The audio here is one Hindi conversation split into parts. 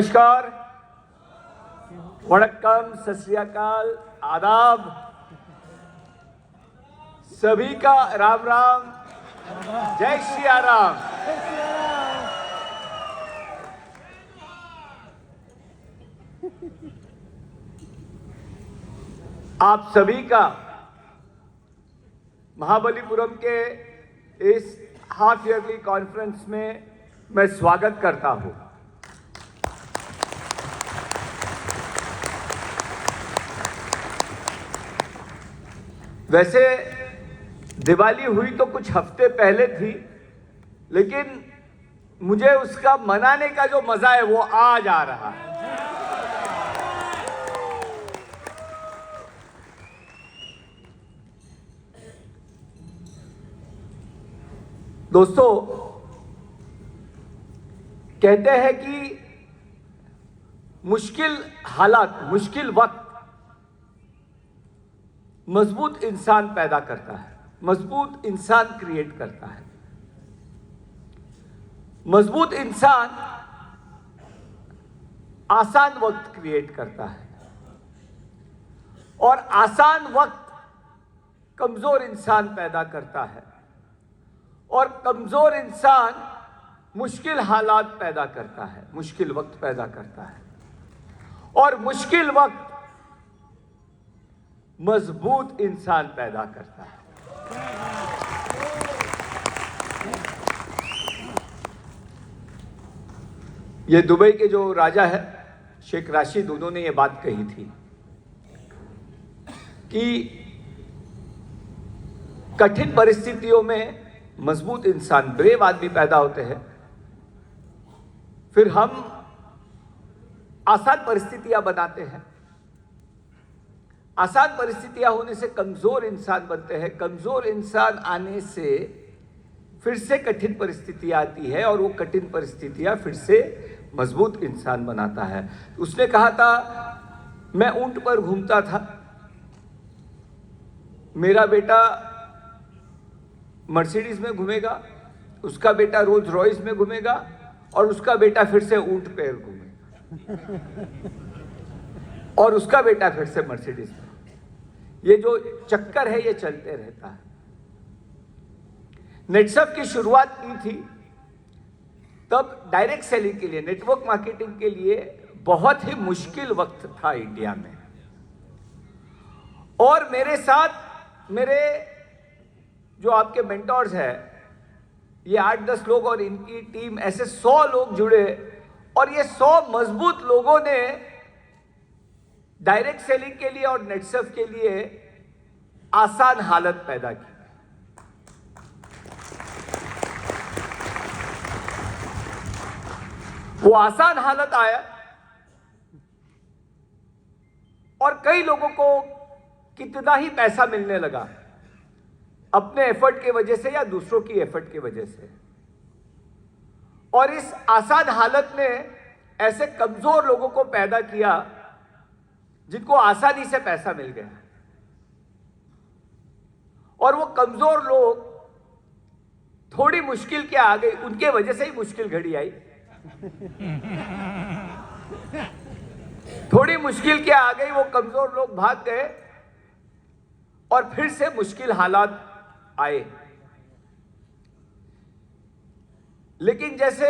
नमस्कार, वणक्कम, सत श्री अकाल, आदाब, सभी का राम राम, जय श्री राम। आप सभी का महाबलीपुरम के इस हाफ ईयरली कॉन्फ्रेंस में मैं स्वागत करता हूं। वैसे दिवाली हुई तो कुछ हफ्ते पहले थी, लेकिन मुझे उसका मनाने का जो मजा है वो आज आ रहा है। दोस्तों, कहते हैं कि मुश्किल हालात, मुश्किल वक्त मजबूत इंसान पैदा करता है, मजबूत इंसान क्रिएट करता है। मजबूत इंसान आसान वक्त क्रिएट करता है और आसान वक्त कमजोर इंसान पैदा करता है और कमजोर इंसान मुश्किल हालात पैदा करता है, मुश्किल वक्त पैदा करता है और मुश्किल वक्त मजबूत इंसान पैदा करता है। ये दुबई के जो राजा है शेख राशिद, उन्होंने ये बात कही थी कि कठिन परिस्थितियों में मजबूत इंसान, ब्रेव आदमी पैदा होते हैं, फिर हम आसान परिस्थितियां बनाते हैं। आसान परिस्थितियां होने से कमजोर इंसान बनते हैं, कमजोर इंसान आने से फिर से कठिन परिस्थितियां आती है और वो कठिन परिस्थितियां फिर से मजबूत इंसान बनाता है। उसने कहा था, मैं ऊंट पर घूमता था, मेरा बेटा मर्सिडीज में घूमेगा, उसका बेटा रोल्स रॉयस में घूमेगा और उसका बेटा फिर से ऊंट पर घूमेगा और उसका बेटा फिर से मर्सिडीज में। ये जो चक्कर है ये चलते रहता है। नेटसप की शुरुआत की थी तब डायरेक्ट सेलिंग के लिए, नेटवर्क मार्केटिंग के लिए बहुत ही मुश्किल वक्त था इंडिया में। और मेरे साथ मेरे जो आपके मेंटोर्स हैं, ये 8-10 लोग और इनकी टीम, ऐसे 100 लोग जुड़े और ये 100 मजबूत लोगों ने डायरेक्ट सेलिंग के लिए और नेटसप के लिए आसान हालत पैदा की। वो आसान हालत आया और कई लोगों को कितना ही पैसा मिलने लगा अपने एफर्ट की वजह से या दूसरों की एफर्ट की वजह से। और इस आसान हालत ने ऐसे कमजोर लोगों को पैदा किया जिनको आसानी से पैसा मिल गया और वो कमजोर लोग थोड़ी मुश्किल क्या आ गई, उनके वजह से ही मुश्किल घड़ी आई। थोड़ी मुश्किल क्या आ गई, वो कमजोर लोग भाग गए और फिर से मुश्किल हालात आए। लेकिन जैसे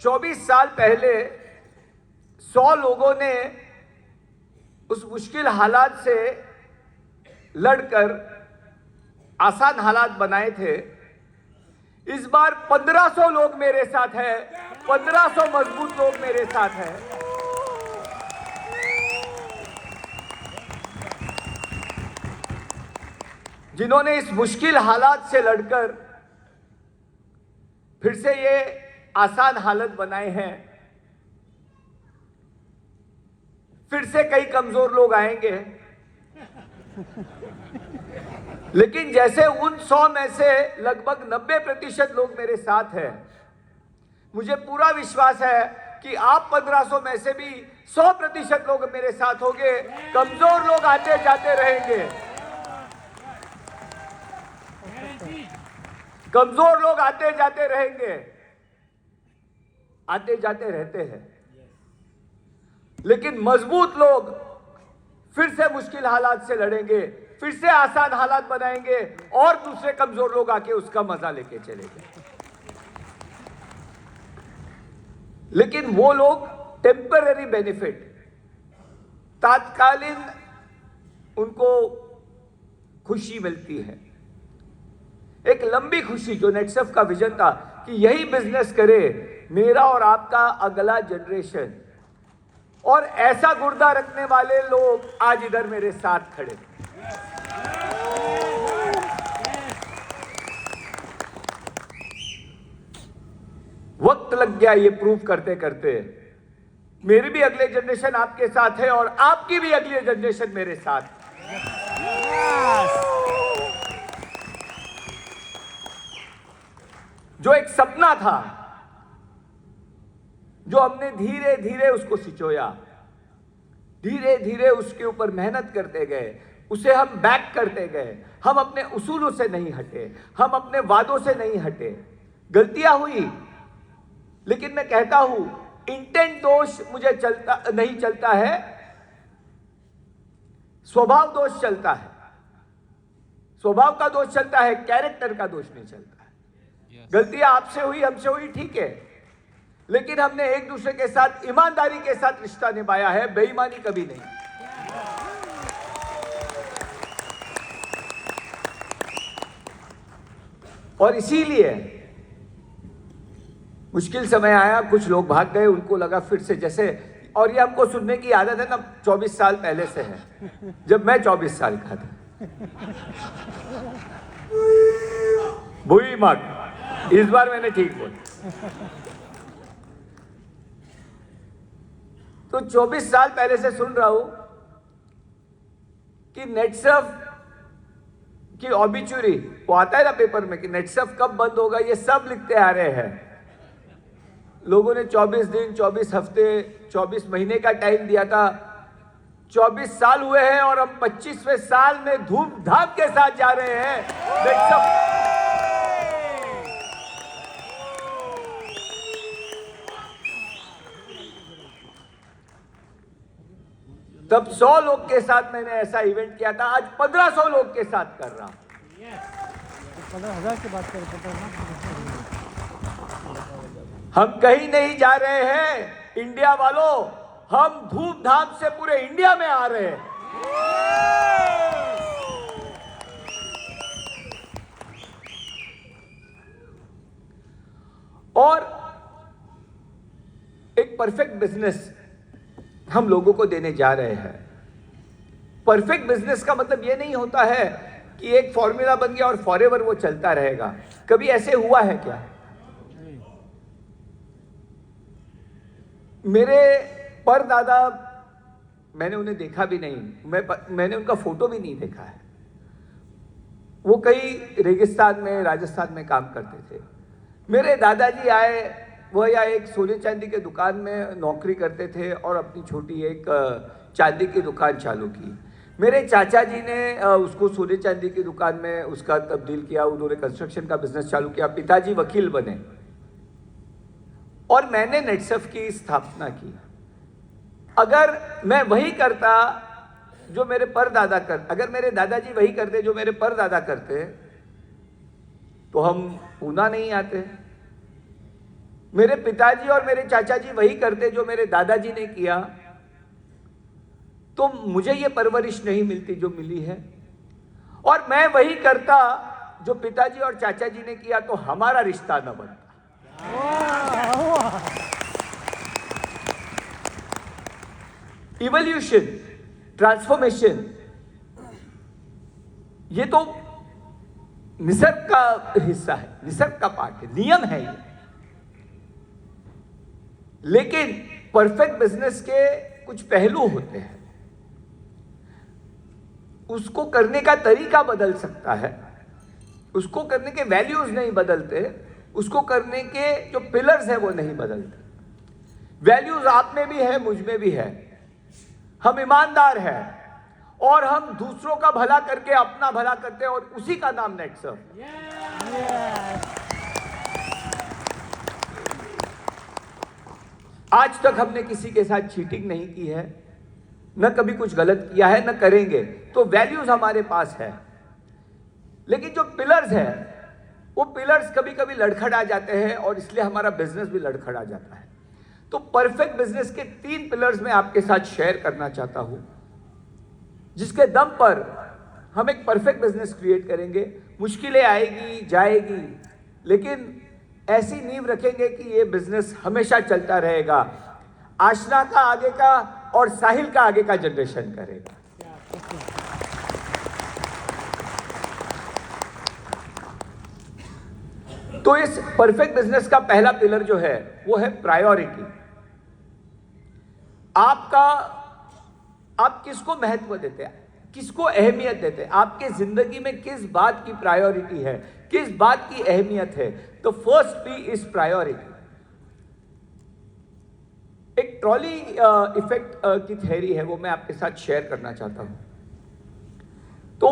24 साल पहले 100 लोगों ने उस मुश्किल हालात से लड़कर आसान हालात बनाए थे, इस बार 1500 लोग मेरे साथ हैं, 1500 मजबूत लोग मेरे साथ हैं। जिन्होंने इस मुश्किल हालात से लड़कर फिर से ये आसान हालत बनाए हैं। फिर से कई कमजोर लोग आएंगे, लेकिन जैसे उन 100 में से लगभग 90% लोग मेरे साथ हैं, मुझे पूरा विश्वास है कि आप 1500 में से भी 100% लोग मेरे साथ होंगे। कमजोर लोग आते जाते रहेंगे, कमजोर लोग आते जाते रहेंगे, आते जाते रहते हैं। लेकिन मजबूत लोग फिर से मुश्किल हालात से लड़ेंगे, फिर से आसान हालात बनाएंगे और दूसरे कमजोर लोग आके उसका मजा लेके चलेंगे। लेकिन वो लोग टेम्पररी बेनिफिट, तात्कालीन उनको खुशी मिलती है, एक लंबी खुशी, जो नेटसर्फ का विजन था कि यही बिजनेस करे मेरा और आपका अगला जनरेशन, और ऐसा गुर्दा रखने वाले लोग आज इधर मेरे साथ खड़े। वक्त लग गया ये प्रूव करते करते। मेरी भी अगले जनरेशन आपके साथ है और आपकी भी अगली जनरेशन मेरे साथ। जो एक सपना था, जो हमने धीरे धीरे उसको सिंचोया, धीरे धीरे उसके ऊपर मेहनत करते गए, उसे हम बैक करते गए, हम अपने उसूलों से नहीं हटे, हम अपने वादों से नहीं हटे। गलतियां हुई, लेकिन मैं कहता हूं इंटेंट दोष मुझे नहीं चलता है, स्वभाव दोष चलता है। स्वभाव का दोष चलता है, कैरेक्टर का दोष नहीं चलता है। गलतियां आपसे हुई, हमसे हुई, ठीक है, लेकिन हमने एक दूसरे के साथ ईमानदारी के साथ रिश्ता निभाया है, बेईमानी कभी नहीं। और इसीलिए मुश्किल समय आया, कुछ लोग भाग गए, उनको लगा फिर से जैसे, और ये हमको सुनने की आदत है ना, 24 साल पहले से है, जब मैं 24 साल का था। बुरी मत, इस बार मैंने ठीक बोला। तो 24 साल पहले से सुन रहा हूं कि नेटसर्फ की ऑबिचुरी, वो आता है ना पेपर में कि नेटसर्फ कब बंद होगा, ये सब लिखते आ रहे हैं। लोगों ने 24 दिन, 24 हफ्ते, 24 महीने का टाइम दिया था। 24 साल हुए हैं और हम 25वें साल में धूमधाम के साथ जा रहे हैं। तब 100 लोग के साथ मैंने ऐसा इवेंट किया था, आज 1500 लोग के साथ कर रहा हूं। 15,000 की बात करें, हम कहीं नहीं जा रहे हैं इंडिया वालों, हम धूमधाम से पूरे इंडिया में आ रहे हैं। और एक परफेक्ट बिजनेस हम लोगों को देने जा रहे हैं। परफेक्ट बिजनेस का मतलब यह नहीं होता है कि एक फॉर्मूला बन गया और फॉरएवर वो चलता रहेगा। कभी ऐसे हुआ है क्या? मेरे परदादा, मैंने उन्हें देखा भी नहीं, मैंने उनका फोटो भी नहीं देखा है। वो कई रेगिस्तान में, राजस्थान में काम करते थे। मेरे दादाजी आए, वह या एक सोने चांदी के दुकान में नौकरी करते थे और अपनी छोटी एक चांदी की दुकान चालू की। मेरे चाचा जी ने उसको सोने चांदी की दुकान में उसका तब्दील किया, उन्होंने कंस्ट्रक्शन का बिजनेस चालू किया। पिताजी वकील बने और मैंने नेटसर्फ की स्थापना की। अगर मैं वही करता जो मेरे परदादा कर, अगर मेरे दादाजी वही करते जो मेरे परदादा करते, तो हम पूना नहीं आते। मेरे पिताजी और मेरे चाचा जी वही करते जो मेरे दादाजी ने किया, तो मुझे ये परवरिश नहीं मिलती जो मिली है। और मैं वही करता जो पिताजी और चाचा जी ने किया, तो हमारा रिश्ता न बनता। इवोल्यूशन, ट्रांसफॉर्मेशन, ये तो निसर्ग का हिस्सा है, निसर्ग का पार्ट है, नियम है ये। लेकिन परफेक्ट बिजनेस के कुछ पहलू होते हैं, उसको करने का तरीका बदल सकता है, उसको करने के वैल्यूज नहीं बदलते, उसको करने के जो पिलर्स हैं वो नहीं बदलते। वैल्यूज आप में भी है, मुझ में भी है। हम ईमानदार हैं और हम दूसरों का भला करके अपना भला करते हैं, और उसी का नाम नेटसर्फ। आज तक हमने किसी के साथ चीटिंग नहीं की है, न कभी कुछ गलत किया है, न करेंगे। तो वैल्यूज हमारे पास है। लेकिन जो पिलर्स है, वो पिलर्स कभी कभी लड़खड़ा जाते हैं और इसलिए हमारा बिजनेस भी लड़खड़ा जाता है। तो परफेक्ट बिजनेस के 3 पिलर्स मैं आपके साथ शेयर करना चाहता हूं, जिसके दम पर हम एक परफेक्ट बिजनेस क्रिएट करेंगे। मुश्किलें आएगी जाएगी, लेकिन ऐसी नींव रखेंगे कि ये बिजनेस हमेशा चलता रहेगा। आशना का आगे का और साहिल का आगे का जनरेशन करेगा। तो इस परफेक्ट बिजनेस का पहला पिलर जो है वो है प्रायोरिटी। आप किसको महत्व देते हैं, किसको अहमियत देते हैं, आपके जिंदगी में किस बात की प्रायोरिटी है, किस बात की अहमियत है। तो फर्स्ट पी इज प्रायोरिटी। एक ट्रॉली इफेक्ट की थ्योरी है, वो मैं आपके साथ शेयर करना चाहता हूं। तो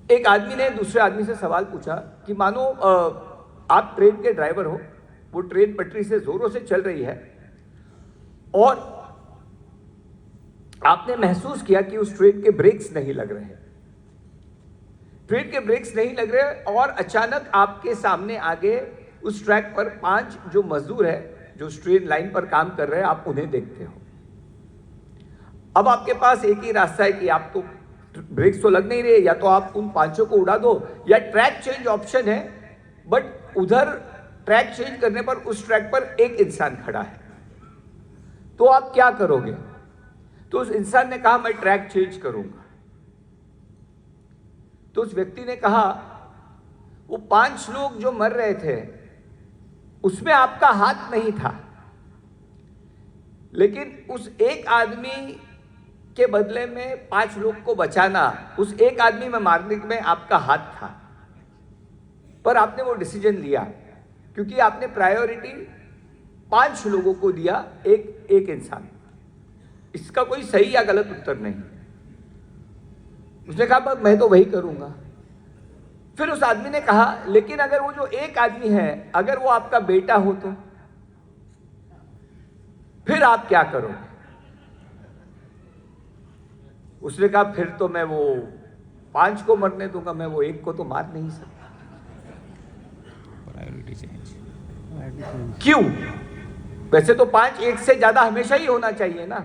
एक आदमी ने दूसरे आदमी से सवाल पूछा कि मानो आप ट्रेन के ड्राइवर हो, वो ट्रेन पटरी से जोरों से चल रही है और आपने महसूस किया कि उस ट्रेन के ब्रेक्स नहीं लग रहे, ट्रेन के ब्रेक्स नहीं लग रहे और अचानक आपके सामने आगे उस ट्रैक पर 5 जो मजदूर है, जो ट्रेन लाइन पर काम कर रहे हैं, आप उन्हें देखते हो। अब आपके पास एक ही रास्ता है कि आप तो ब्रेक्स तो लग नहीं रहे, या तो आप उन 5 को उड़ा दो, या ट्रैक चेंज ऑप्शन है। बट उधर ट्रैक चेंज करने पर उस ट्रैक पर एक इंसान खड़ा है, तो आप क्या करोगे? तो उस इंसान ने कहा मैं ट्रैक चेंज करूंगा। तो उस व्यक्ति ने कहा वो 5 लोग जो मर रहे थे उसमें आपका हाथ नहीं था, लेकिन उस एक आदमी के बदले में 5 लोग को बचाना, उस एक आदमी में मारने में आपका हाथ था। पर आपने वो डिसीजन लिया क्योंकि आपने प्रायोरिटी 5 लोगों को दिया, एक इंसान। इसका कोई सही या गलत उत्तर नहीं। उसने कहा मैं तो वही करूंगा। फिर उस आदमी ने कहा लेकिन अगर वो जो एक आदमी है, अगर वो आपका बेटा हो तो फिर आप क्या करोगे? उसने कहा फिर तो मैं वो 5 को मरने दूंगा, मैं वो एक को तो मार नहीं सकता। Priority change. क्यों? वैसे तो 5 एक से ज्यादा हमेशा ही होना चाहिए ना,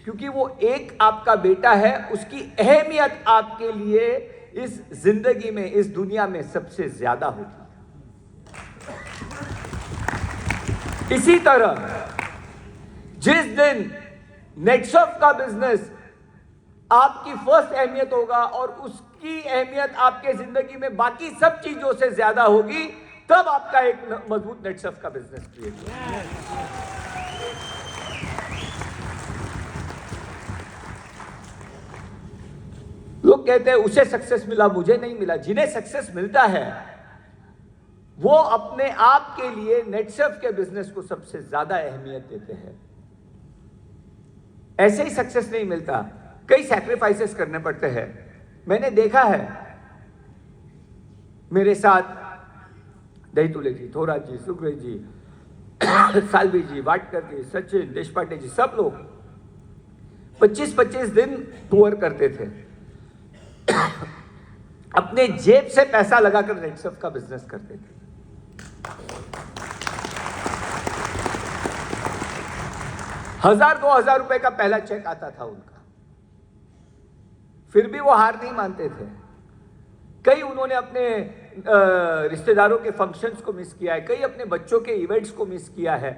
क्योंकि वो एक आपका बेटा है, उसकी अहमियत आपके लिए इस जिंदगी में, इस दुनिया में सबसे ज्यादा होती है। इसी तरह जिस दिन नेटसर्फ का बिजनेस आपकी फर्स्ट अहमियत होगा और उसकी अहमियत आपके जिंदगी में बाकी सब चीजों से ज्यादा होगी, तब आपका एक मजबूत नेटसर्फ का बिजनेस क्रिएट होगा। लोग कहते हैं उसे सक्सेस मिला, मुझे नहीं मिला। जिन्हें सक्सेस मिलता है वो अपने आप के लिए नेटसर्फ के बिजनेस को सबसे ज्यादा अहमियत देते हैं। ऐसे ही सक्सेस नहीं मिलता, कई सैक्रिफाइसेस करने पड़ते हैं। मैंने देखा है, मेरे साथ दहीतुले जी, थोरात जी, सुखराज जी, सालवी जी, वाटकर जी, सचिन देशपांडे जी, सब लोग 25-25 दिन टूर करते थे। अपने जेब से पैसा लगाकर नेटसर्फ का बिजनेस करते थे। 1000-2000 रुपए का पहला चेक आता था उनका, फिर भी वो हार नहीं मानते थे। कई उन्होंने अपने रिश्तेदारों के फंक्शंस को मिस किया है, कई अपने बच्चों के इवेंट्स को मिस किया है,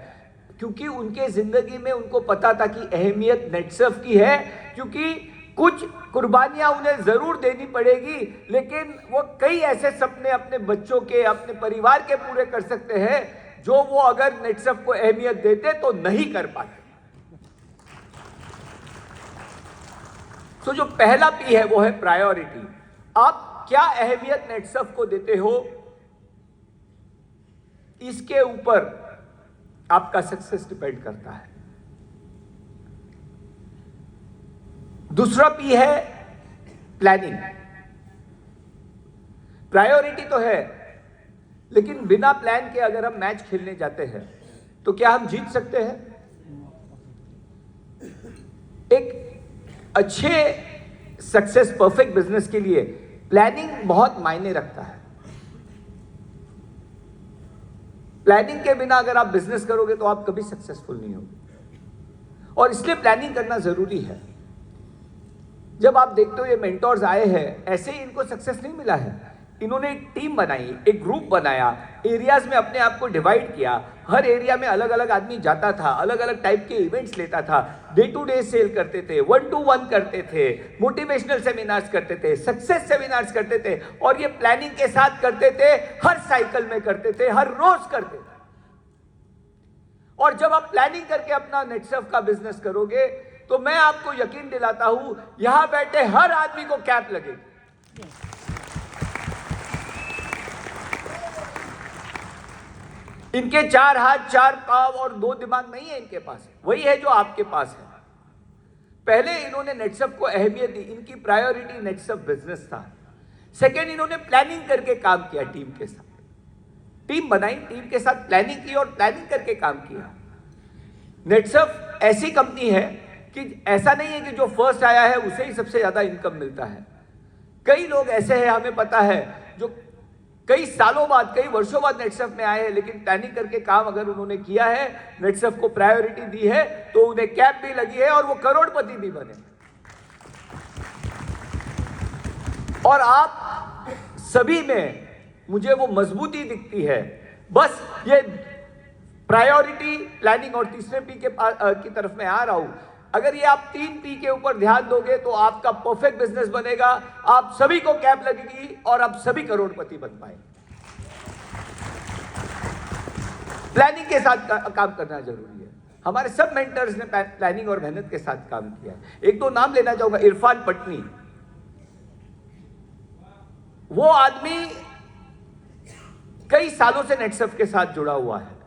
क्योंकि उनके जिंदगी में उनको पता था कि अहमियत नेटसर्फ की है। क्योंकि कुछ कुर्बानियां उन्हें जरूर देनी पड़ेगी, लेकिन वो कई ऐसे सपने अपने बच्चों के, अपने परिवार के पूरे कर सकते हैं जो वो अगर नेटसर्फ को अहमियत देते तो नहीं कर पाते। तो जो पहला पी है वो है प्रायोरिटी। आप क्या अहमियत नेटसर्फ को देते हो, इसके ऊपर आपका सक्सेस डिपेंड करता है। दूसरा पी है प्लानिंग। प्रायोरिटी तो है, लेकिन बिना प्लान के अगर हम मैच खेलने जाते हैं तो क्या हम जीत सकते हैं? एक अच्छे सक्सेस परफेक्ट बिजनेस के लिए प्लानिंग बहुत मायने रखता है। प्लानिंग के बिना अगर आप बिजनेस करोगे तो आप कभी सक्सेसफुल नहीं होगे, और इसलिए प्लानिंग करना जरूरी है। जब आप देखते हो ये मेंटोर्स आए हैं, ऐसे ही इनको सक्सेस नहीं मिला है। इन्होंने एक टीम बनाई, एक ग्रुप बनाया, एरियाज में अपने आप को डिवाइड किया। हर एरिया में अलग अलग आदमी जाता था, अलग अलग टाइप के इवेंट्स लेता था, डे टू डे सेल करते थे, 1-to-1 करते थे, मोटिवेशनल सेमिनार्स करते थे, सक्सेस सेमिनार्स करते थे, और ये प्लानिंग के साथ करते थे, हर साइकिल में करते थे, हर रोज करते थे। और जब आप प्लानिंग करके अपना नेटसर्फ का बिजनेस करोगे तो मैं आपको यकीन दिलाता हूं, यहां बैठे हर आदमी को कैप लगेगी। इनके 4 हाथ 4 पांव और 2 दिमाग नहीं है इनके पास, वही है जो आपके पास है। पहले इन्होंने नेटसर्फ को अहमियत दी, इनकी प्रायोरिटी नेटसर्फ बिजनेस था। सेकेंड, इन्होंने प्लानिंग करके काम किया, टीम के साथ टीम बनाई, टीम के साथ प्लानिंग की और प्लानिंग करके काम किया। नेटसर्फ ऐसी कंपनी है कि ऐसा नहीं है कि जो फर्स्ट आया है उसे ही सबसे ज्यादा इनकम मिलता है। कई लोग ऐसे हैं, हमें पता है, जो कई सालों बाद, कई वर्षों बाद नेटसर्फ में आए हैं, लेकिन प्लानिंग करके काम अगर उन्होंने किया है, नेटसर्फ को प्रायोरिटी दी है, तो उन्हें कैप भी लगी है और वो करोड़पति भी बने। और आप सभी में मुझे वो मजबूती दिखती है। बस ये प्रायोरिटी, प्लानिंग और तीसरे पी की तरफ मैं आ रहा हूं। अगर ये आप 3 पी के ऊपर ध्यान दोगे तो आपका परफेक्ट बिजनेस बनेगा, आप सभी को कैप लगेगी और आप सभी करोड़पति बन पाएंगे। प्लानिंग के साथ काम करना जरूरी है। हमारे सब मेंटर्स ने प्लानिंग और मेहनत के साथ काम किया है। 1-2 नाम लेना चाहूंगा। इरफान पटनी, वो आदमी कई सालों से नेटसर्फ के साथ जुड़ा हुआ है,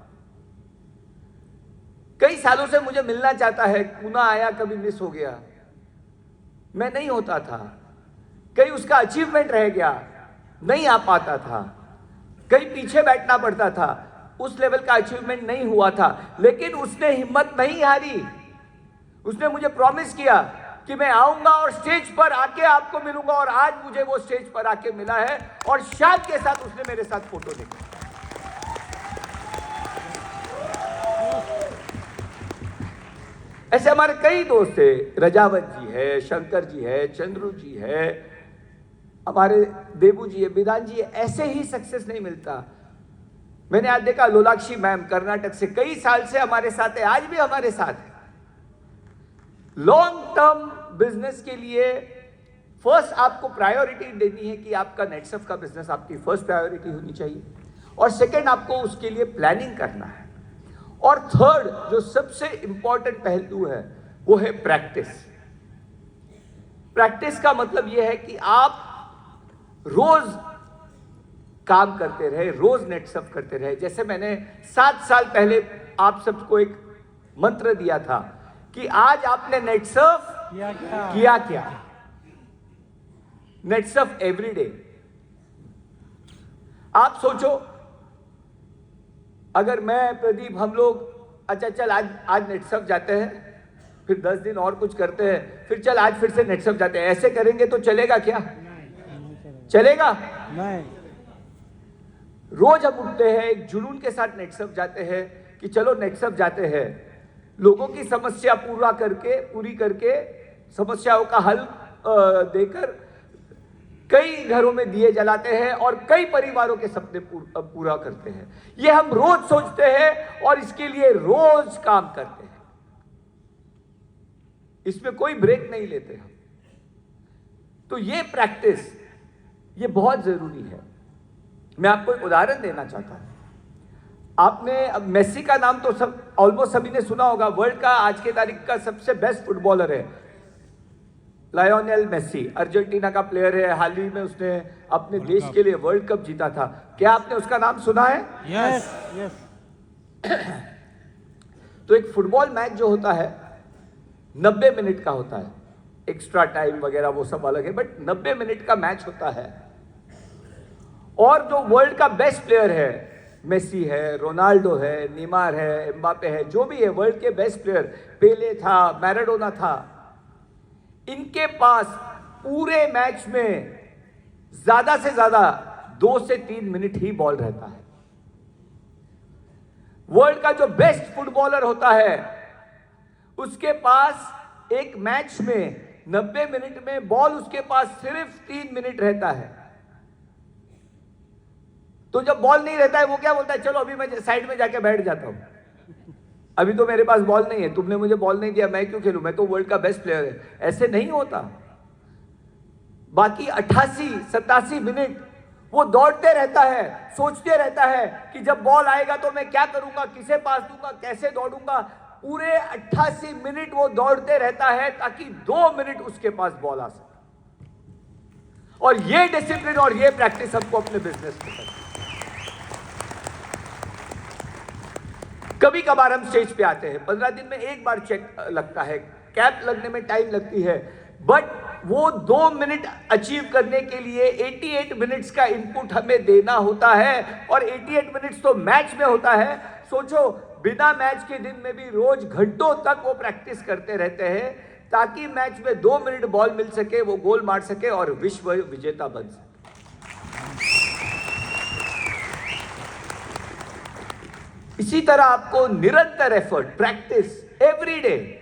कई सालों से मुझे मिलना चाहता है, पूना आया, कभी मिस हो गया, मैं नहीं होता था। कहीं उसका अचीवमेंट रह गया, नहीं आ पाता था, कहीं पीछे बैठना पड़ता था, उस लेवल का अचीवमेंट नहीं हुआ था। लेकिन उसने हिम्मत नहीं हारी। उसने मुझे प्रॉमिस किया कि मैं आऊंगा और स्टेज पर आके आपको मिलूंगा, और आज मुझे वो स्टेज पर आके मिला है और शान के साथ उसने मेरे साथ फोटो देखा। ऐसे हमारे कई दोस्त थे, रजावत जी है, शंकर जी है, चंद्रू जी है, हमारे देबू जी है, विधान जी है। ऐसे ही सक्सेस नहीं मिलता। मैंने आज देखा लोलाक्षी मैम कर्नाटक से कई साल से हमारे साथ है, आज भी हमारे साथ है। लॉन्ग टर्म बिजनेस के लिए फर्स्ट आपको प्रायोरिटी देनी है कि आपका नेटसर्फ का बिजनेस आपकी फर्स्ट प्रायोरिटी होनी चाहिए, और सेकंड आपको उसके लिए प्लानिंग करना है, और थर्ड जो सबसे इंपॉर्टेंट पहलू है वो है प्रैक्टिस। प्रैक्टिस का मतलब यह है कि आप रोज काम करते रहे, रोज नेटसर्फ करते रहे। जैसे मैंने 7 साल पहले आप सबको एक मंत्र दिया था कि आज आपने नेटसर्फ किया क्या? नेटसर्फ एवरीडे। आप सोचो, अगर मैं, प्रदीप, हम लोग अच्छा चल आज नेटसर्फ जाते हैं, फिर 10 दिन और कुछ करते हैं, फिर चल आज फिर से नेटसर्फ जाते हैं, ऐसे करेंगे तो चलेगा क्या? चलेगा नहीं। रोज हम उठते हैं, एक जुनून के साथ नेटसर्फ जाते हैं कि चलो नेटसर्फ जाते हैं, लोगों की समस्या पूरी करके समस्याओं का हल देकर कई घरों में दिए जलाते हैं और कई परिवारों के सपने पूरा करते हैं। ये हम रोज सोचते हैं और इसके लिए रोज काम करते हैं, इसमें कोई ब्रेक नहीं लेते हम। तो ये प्रैक्टिस, ये बहुत जरूरी है। मैं आपको एक उदाहरण देना चाहता हूं। आपने, अब मेसी का नाम तो सब ऑलमोस्ट सभी ने सुना होगा। वर्ल्ड का आज के तारीख का सबसे बेस्ट फुटबॉलर है लायोनेल मेसी, अर्जेंटीना का प्लेयर है। हाल ही में उसने अपने देश के लिए वर्ल्ड कप जीता था। क्या आपने उसका नाम सुना है? Yes yes. तो एक फुटबॉल मैच जो होता है 90 मिनट का होता है, एक्स्ट्रा टाइम वगैरह वो सब अलग है, बट 90 मिनट का मैच होता है। और जो वर्ल्ड का बेस्ट प्लेयर है मेसी है, रोनाल्डो है, नीमार है, एम्बापे है, जो भी है वर्ल्ड के बेस्ट प्लेयर, पेले था, मैराडोना था, इनके पास पूरे मैच में ज्यादा से ज्यादा 2 से 3 मिनट ही बॉल रहता है। वर्ल्ड का जो बेस्ट फुटबॉलर होता है उसके पास एक मैच में 90 मिनट में बॉल उसके पास सिर्फ 3 मिनट रहता है। तो जब बॉल नहीं रहता है वो क्या बोलता है, चलो अभी मैं साइड में जाके बैठ जाता हूं, अभी तो मेरे पास बॉल नहीं है, तुमने मुझे बॉल नहीं दिया, मैं क्यों खेलूं, मैं तो वर्ल्ड का बेस्ट प्लेयर है। ऐसे नहीं होता। बाकी 88-87 मिनट वो दौड़ते रहता है, सोचते रहता है कि जब बॉल आएगा तो मैं क्या करूंगा, किसे पास दूंगा, कैसे दौड़ूंगा। पूरे 88 मिनट वो दौड़ते रहता है ताकि 2 मिनट उसके पास बॉल आ सके। और ये डिसिप्लिन और ये प्रैक्टिस हमको अपने बिजनेस में करना। कभी कभार हम स्टेज पे आते हैं, 15 दिन में एक बार चेक लगता है, कैप लगने में टाइम लगती है, बट वो 2 मिनट अचीव करने के लिए 88 मिनट्स का इनपुट हमें देना होता है। और 88 मिनट्स तो मैच में होता है। सोचो, बिना मैच के दिन में भी रोज घंटों तक वो प्रैक्टिस करते रहते हैं ताकि मैच में 2 मिनट बॉल मिल सके, वो गोल मार सके और विश्व विजेता बन सके। इसी तरह आपको निरंतर एफर्ट, प्रैक्टिस एवरी डे।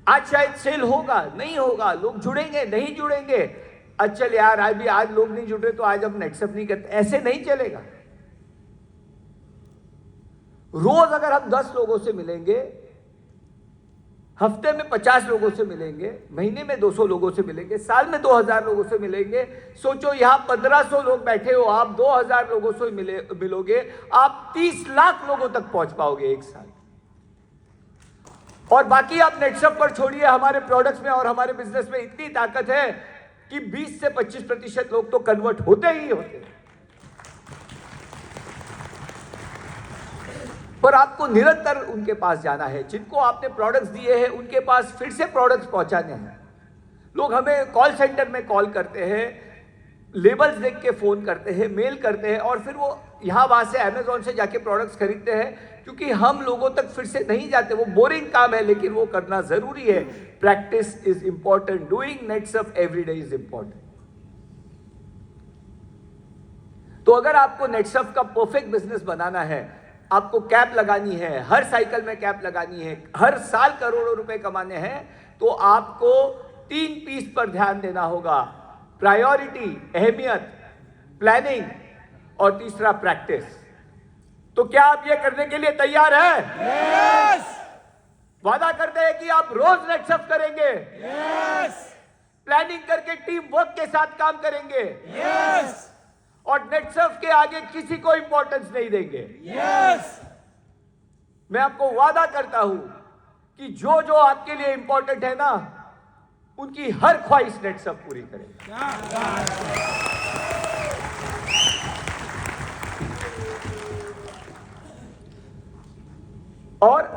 आज शायद सेल होगा, नहीं होगा, लोग जुड़ेंगे, नहीं जुड़ेंगे, अच्छा यार आज लोग नहीं जुड़ रहे तो आज हम नेटसअप नहीं करते, ऐसे नहीं चलेगा। रोज अगर हम 10 लोगों से मिलेंगे, हफ्ते में 50 लोगों से मिलेंगे, महीने में 200 लोगों से मिलेंगे, साल में 2000 लोगों से मिलेंगे। सोचो, यहां 1500 लोग बैठे हो, आप 2000 लोगों से मिलोगे, आप 30 लाख लोगों तक पहुंच पाओगे एक साल। और बाकी आप नेटसअप पर छोड़िए, हमारे प्रोडक्ट्स में और हमारे बिजनेस में इतनी ताकत है कि 20 से 25% लोग तो कन्वर्ट होते ही होते हैं। पर आपको निरंतर उनके पास जाना है, जिनको आपने प्रोडक्ट्स दिए हैं उनके पास फिर से प्रोडक्ट्स पहुंचाने हैं। लोग हमें कॉल सेंटर में कॉल करते हैं, लेबल्स देख के फोन करते हैं, मेल करते हैं, और फिर वो यहाँ वहां से अमेजोन से जाके प्रोडक्ट्स खरीदते हैं, क्योंकि हम लोगों तक फिर से नहीं जाते। वो बोरिंग काम है, लेकिन वो करना जरूरी है। प्रैक्टिस इज इंपॉर्टेंट, डूइंग नेटसअप एवरी डे इज इंपॉर्टेंट। तो अगर आपको नेटसअप का परफेक्ट बिजनेस बनाना है, आपको कैप लगानी है, हर साइकिल में कैप लगानी है, हर साल करोड़ों रुपए कमाने हैं, तो आपको 3 पीस पर ध्यान देना होगा। प्रायोरिटी, अहमियत, प्लानिंग, और तीसरा प्रैक्टिस। तो क्या आप ये करने के लिए तैयार हैं? यस। वादा करते हैं कि आप रोज नेटसअप करेंगे। यस। प्लानिंग करके टीम वर्क के साथ काम करेंगे। यस। और नेटसअप के आगे किसी को इंपॉर्टेंस नहीं देंगे। यस। मैं आपको वादा करता हूं कि जो जो आपके लिए इंपॉर्टेंट है ना, उनकी हर ख्वाहिश नेटसअप पूरी करेगा। और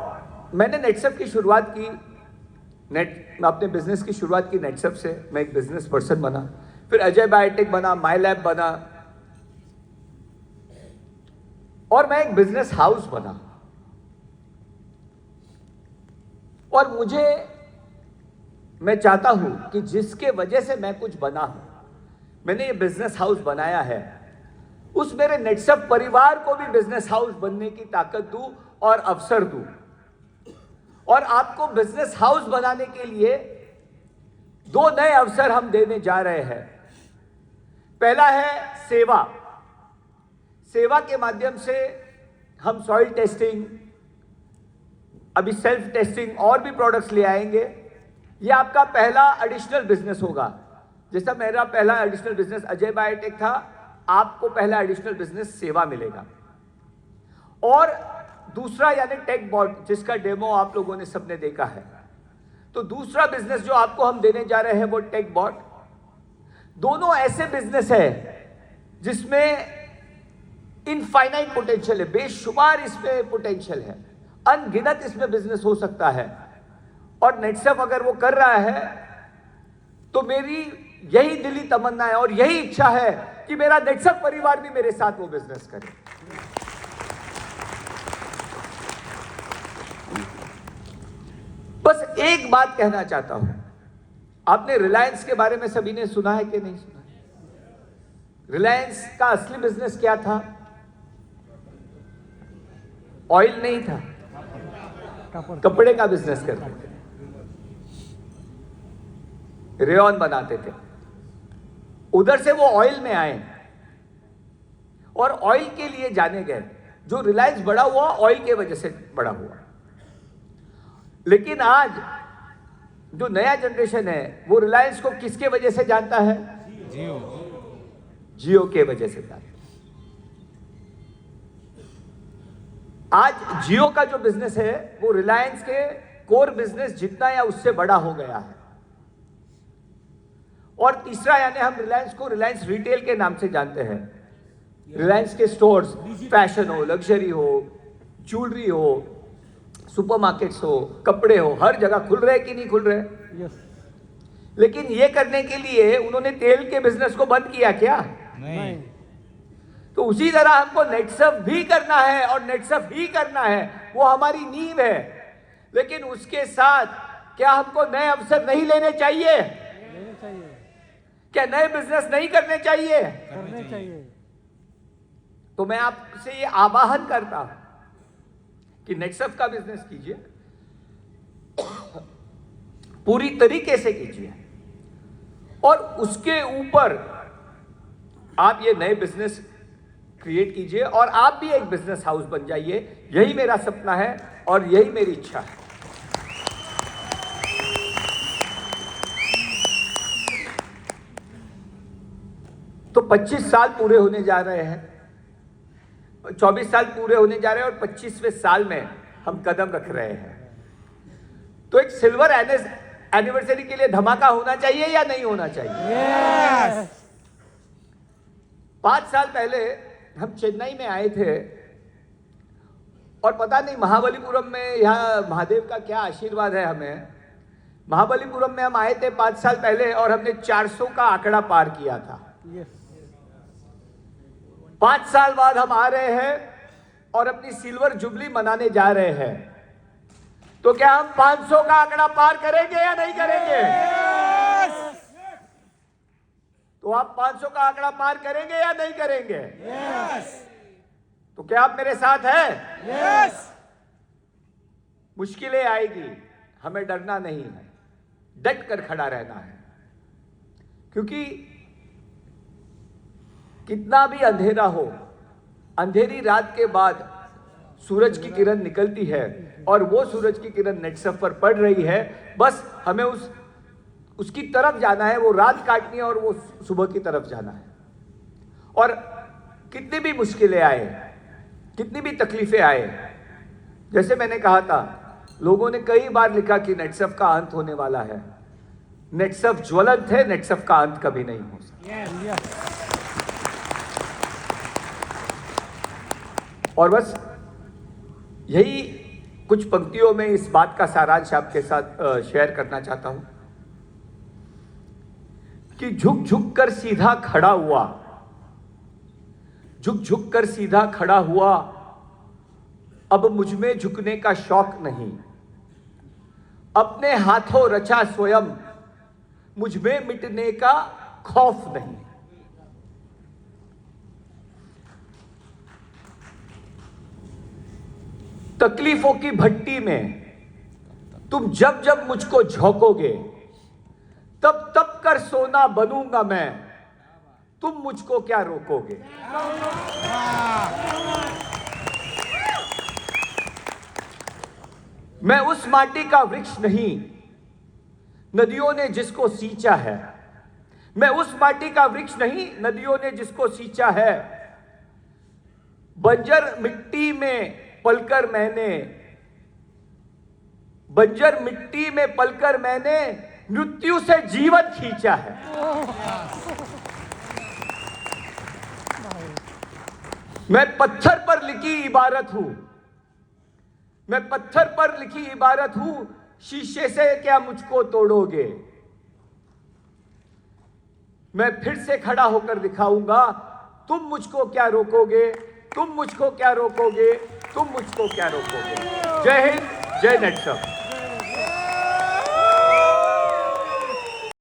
मैंने नेटसअप की शुरुआत की, मैं अपने बिजनेस की शुरुआत की नेटसअप से। मैं एक बिजनेस पर्सन बना, फिर अजय बायोटेक बना, माई लैब बना, और मैं एक बिजनेस हाउस बना। और मैं चाहता हूं कि जिसके वजह से मैं कुछ बना हूं, मैंने ये बिजनेस हाउस बनाया है, उस मेरे नेटसअप परिवार को भी बिजनेस हाउस बनने की ताकत दूं और अवसर दूं। और आपको बिजनेस हाउस बनाने के लिए 2 नए अवसर हम देने जा रहे हैं। पहला है सेवा। सेवा के माध्यम से हम सॉइल टेस्टिंग, अभी सेल्फ टेस्टिंग और भी प्रोडक्ट्स ले आएंगे। ये आपका पहला एडिशनल बिजनेस होगा। जैसा मेरा पहला एडिशनल बिजनेस अजय बायोटेक था, आपको पहला एडिशनल बिजनेस सेवा मिलेगा। और दूसरा यानी टेक बॉट, जिसका डेमो आप लोगों ने सबने देखा है। तो दूसरा बिजनेस जो आपको हम देने जा रहे हैं वो टेक बॉट। दोनों ऐसे बिजनेस है जिसमें इनफाइनाइट पोटेंशियल है, बेशुमार इसमें पोटेंशियल है, अनगिनत इसमें बिजनेस हो सकता है। और नेटसअप अगर वो कर रहा है तो मेरी यही दिली तमन्ना है और यही इच्छा है कि मेरा नेक्सफ परिवार भी मेरे साथ वो बिजनेस करे। बस एक बात कहना चाहता हूं, आपने रिलायंस के बारे में सभी ने सुना है कि नहीं सुना? रिलायंस का असली बिजनेस क्या था? ऑयल नहीं था, कपड़े का बिजनेस करते थे, रेयॉन बनाते थे। उधर से वो ऑयल में आए और ऑयल के लिए जाने गए। जो रिलायंस बड़ा हुआ ऑयल के वजह से बड़ा हुआ। लेकिन आज जो नया जनरेशन है वो रिलायंस को किसके वजह से जानता है? जियो के वजह से जानता है। आज जियो का जो बिजनेस है वो रिलायंस के कोर बिजनेस जितना या उससे बड़ा हो गया है। और तीसरा, यानी हम रिलायंस को रिलायंस रिटेल के नाम से जानते हैं। रिलायंस के स्टोर्स, फैशन हो, लग्जरी हो, ज्वेलरी हो, सुपरमार्केट्स हो, कपड़े हो, हर जगह खुल रहे कि नहीं खुल रहे? लेकिन ये करने के लिए उन्होंने तेल के बिजनेस को बंद किया क्या? नहीं। तो उसी तरह हमको नेटसर्फ भी करना है और नेटसर्फ ही करना है, वो हमारी नींव है। लेकिन उसके साथ क्या हमको नए अवसर नहीं लेने चाहिए? क्या नए बिजनेस नहीं करने चाहिए? करने चाहिए। तो मैं आपसे ये आवाहन करता हूं कि नेटसर्फ का बिजनेस कीजिए, पूरी तरीके से कीजिए, और उसके ऊपर आप ये नए बिजनेस क्रिएट कीजिए और आप भी एक बिजनेस हाउस बन जाइए। यही मेरा सपना है और यही मेरी इच्छा है। तो 25 साल पूरे होने जा रहे हैं, 24 साल पूरे होने जा रहे हैं और 25वें साल में हम कदम रख रहे हैं। तो एक सिल्वर एनिवर्सरी के लिए धमाका होना चाहिए या नहीं होना चाहिए? यस। 5 साल पहले हम चेन्नई में आए थे और पता नहीं महाबलीपुरम में, यहाँ महादेव का क्या आशीर्वाद है हमें। महाबलीपुरम में हम आए थे 5 साल पहले और हमने 400 का आंकड़ा पार किया था। 5 साल बाद हम आ रहे हैं और अपनी सिल्वर जुबली मनाने जा रहे हैं। तो क्या हम 500 का आंकड़ा पार करेंगे या नहीं करेंगे? तो आप 500 का आंकड़ा पार करेंगे या नहीं करेंगे? तो क्या आप मेरे साथ हैं? मुश्किलें आएगी, हमें डरना नहीं है, डट कर खड़ा रहना है। क्योंकि कितना भी अंधेरा हो, अंधेरी रात के बाद सूरज की किरण निकलती है और वो सूरज की किरण नेटसर्फ पर पड़ रही है। बस हमें उसकी तरफ जाना है, वो रात काटनी है और वो सुबह की तरफ जाना है। और कितनी भी मुश्किलें आए, कितनी भी तकलीफें आए, जैसे मैंने कहा था, लोगों ने कई बार लिखा कि नेटसर्फ का अंत होने वाला है। नेटसर्फ ज्वलंत है, नेटसर्फ का अंत कभी नहीं हो सकता। और बस यही कुछ पंक्तियों में इस बात का सारांश आपके साथ शेयर करना चाहता हूं कि झुक झुक कर सीधा खड़ा हुआ, झुक झुक कर सीधा खड़ा हुआ, अब मुझ में झुकने का शौक नहीं। अपने हाथों रचा स्वयं, मुझ में मिटने का खौफ नहीं। तकलीफों की भट्टी में तुम जब जब मुझको झोंकोगे, तब तब कर सोना बनूंगा मैं, तुम मुझको क्या रोकोगे। मैं उस माटी का वृक्ष नहीं, नदियों ने जिसको सींचा है। मैं उस माटी का वृक्ष नहीं, नदियों ने जिसको सींचा है। बंजर मिट्टी में पलकर मैंने, बंजर मिट्टी में पलकर मैंने मृत्यु से जीवन खींचा है। मैं पत्थर पर लिखी इबारत हूं, मैं पत्थर पर लिखी इबारत हूं, शीशे से क्या मुझको तोड़ोगे। मैं फिर से खड़ा होकर दिखाऊंगा, तुम मुझको क्या रोकोगे, तुम मुझको क्या रोकोगे, तुम मुझको क्या रोकोगे। जय हिंद, जय नेटसम।